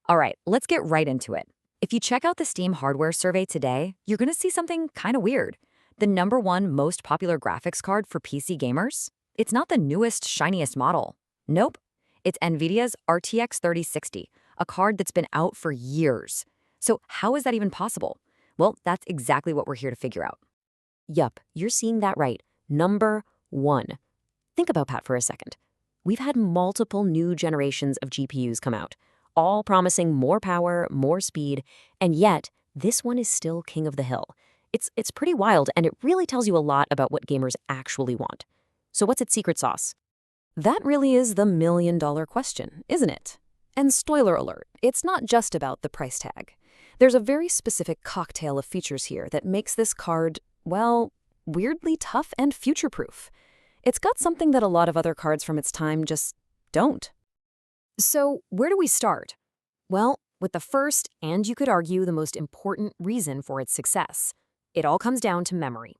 All right, let's get right into it. If you check out the Steam hardware survey today, you're going to see something kind of weird. The #1 most popular graphics card for PC gamers? It's not the newest, shiniest model. Nope. It's NVIDIA's RTX 3060, a card that's been out for years. So how is that even possible? Well, that's exactly what we're here to figure out. Yup, you're seeing that right. #1. Think about that for a second. We've had multiple new generations of GPUs come out, all promising more power, more speed, and yet this one is still king of the hill. It's pretty wild, and it really tells you a lot about what gamers actually want. So what's its secret sauce? That really is the million-dollar question, isn't it? And spoiler alert, it's not just about the price tag. There's a very specific cocktail of features here that makes this card, well, weirdly tough and future-proof. It's got something that a lot of other cards from its time just don't. So where do we start? Well, with the first, and you could argue the most important reason for its success. It all comes down to memory.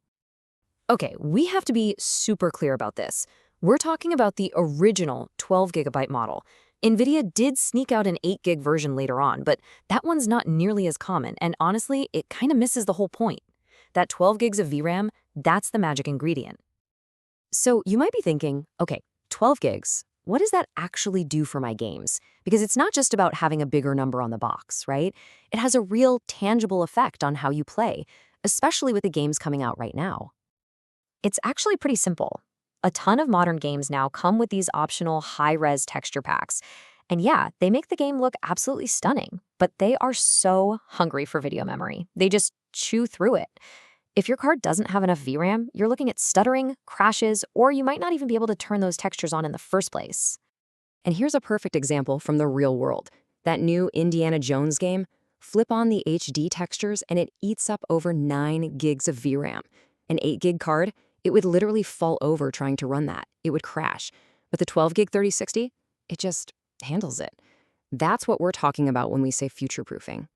Okay, we have to be super clear about this. We're talking about the original 12GB model. NVIDIA did sneak out an 8GB version later on, but that one's not nearly as common, and honestly, it kind of misses the whole point. That 12GB of VRAM, that's the magic ingredient. So you might be thinking, okay, 12GB, what does that actually do for my games? Because it's not just about having a bigger number on the box, right? It has a real tangible effect on how you play, especially with the games coming out right now. It's actually pretty simple. A ton of modern games now come with these optional high-res texture packs. And yeah, they make the game look absolutely stunning, but they are so hungry for video memory. They just chew through it. If your card doesn't have enough VRAM, you're looking at stuttering, crashes, or you might not even be able to turn those textures on in the first place. And here's a perfect example from the real world. That new Indiana Jones game, flip on the HD textures and it eats up over 9GB of VRAM. An 8GB card, it would literally fall over trying to run that. It would crash. But the 12GB 3060, it just handles it. That's what we're talking about when we say future-proofing.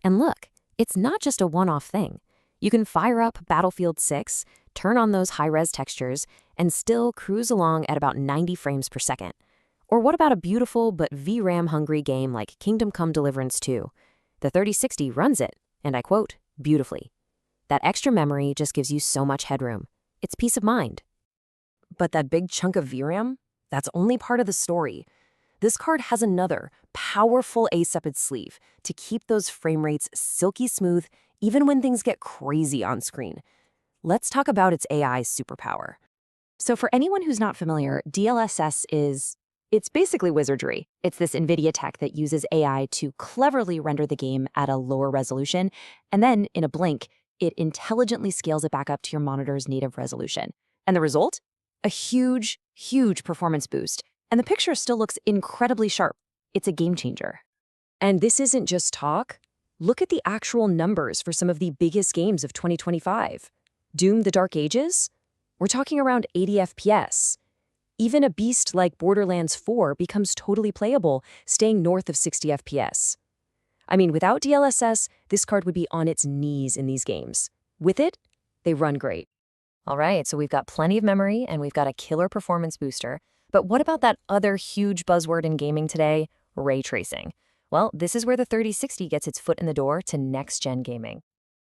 And look, it's not just a one-off thing. You can fire up Battlefield 6, turn on those high-res textures, and still cruise along at about 90 frames per second. Or what about a beautiful but VRAM-hungry game like Kingdom Come Deliverance 2? The 3060 runs it, and I quote, beautifully. That extra memory just gives you so much headroom. It's peace of mind. But that big chunk of VRAM? That's only part of the story. This card has another, powerful ace up its sleeve to keep those frame rates silky smooth even when things get crazy on screen. Let's talk about its AI superpower. So for anyone who's not familiar, DLSS it's basically wizardry. It's this NVIDIA tech that uses AI to cleverly render the game at a lower resolution, and then, in a blink, it intelligently scales it back up to your monitor's native resolution. And the result? A huge, huge performance boost. And the picture still looks incredibly sharp. It's a game changer. And this isn't just talk. Look at the actual numbers for some of the biggest games of 2025. Doom: The Dark Ages? We're talking around 80 FPS. Even a beast like Borderlands 4 becomes totally playable, staying north of 60 FPS. I mean, without DLSS, this card would be on its knees in these games. With it, they run great. All right, so we've got plenty of memory and we've got a killer performance booster. But what about that other huge buzzword in gaming today, ray tracing? Well, this is where the 3060 gets its foot in the door to next-gen gaming.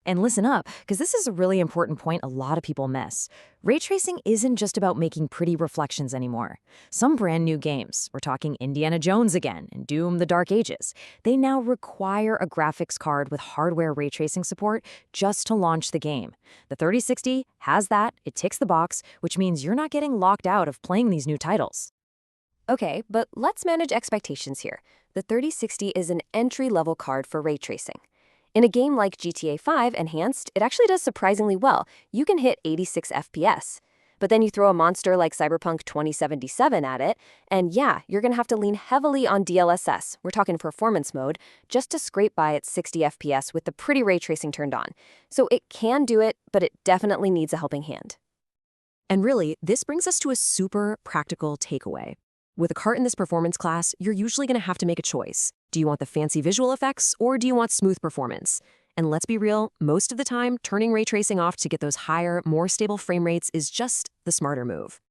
And listen up, because this is a really important point a lot of people miss. Ray tracing isn't just about making pretty reflections anymore. Some brand new games, we're talking Indiana Jones again and Doom: The Dark Ages, they now require a graphics card with hardware ray tracing support just to launch the game. The 3060 has that, it ticks the box, which means you're not getting locked out of playing these new titles. Okay, but let's manage expectations here. The 3060 is an entry-level card for ray tracing. In a game like GTA 5 Enhanced, it actually does surprisingly well. You can hit 86 FPS. But then you throw a monster like Cyberpunk 2077 at it, and yeah, you're going to have to lean heavily on DLSS, we're talking performance mode, just to scrape by at 60 FPS with the pretty ray tracing turned on. So it can do it, but it definitely needs a helping hand. And really, this brings us to a super practical takeaway. With a card in this performance class, you're usually going to have to make a choice. Do you want the fancy visual effects, or do you want smooth performance? And let's be real, most of the time, turning ray tracing off to get those higher, more stable frame rates is just the smarter move.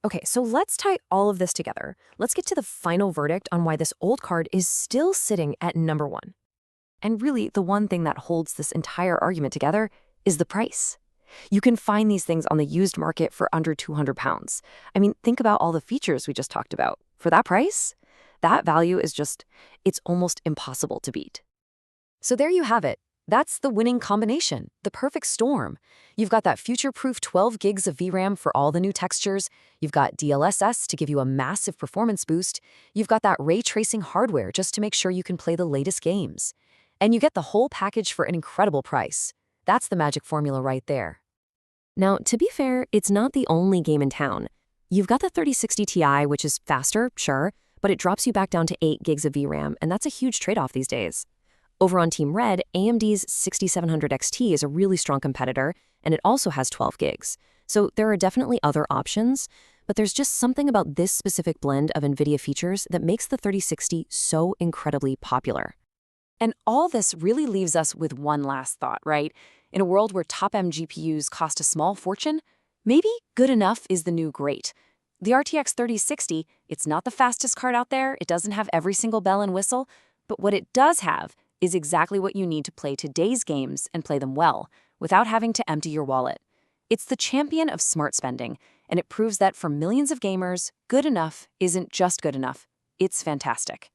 Okay, so let's tie all of this together. Let's get to the final verdict on why this old card is still sitting at number one. And really, the one thing that holds this entire argument together is the price. You can find these things on the used market for under £200. I mean, think about all the features we just talked about. For that price, that value is it's almost impossible to beat. So there you have it. That's the winning combination, the perfect storm. You've got that future-proof 12 gigs of VRAM for all the new textures. You've got DLSS to give you a massive performance boost. You've got that ray tracing hardware just to make sure you can play the latest games. And you get the whole package for an incredible price. That's the magic formula right there. Now, to be fair, it's not the only game in town. You've got the 3060 Ti, which is faster, sure, but it drops you back down to 8 gigs of VRAM, and that's a huge trade-off these days. Over on Team Red, AMD's 6700 XT is a really strong competitor, and it also has 12 gigs. So there are definitely other options, but there's just something about this specific blend of NVIDIA features that makes the 3060 so incredibly popular. And all this really leaves us with one last thought, right? In a world where top-end GPUs cost a small fortune, maybe good enough is the new great. The RTX 3060, it's not the fastest card out there, it doesn't have every single bell and whistle, but what it does have is exactly what you need to play today's games and play them well, without having to empty your wallet. It's the champion of smart spending, and it proves that for millions of gamers, good enough isn't just good enough, it's fantastic.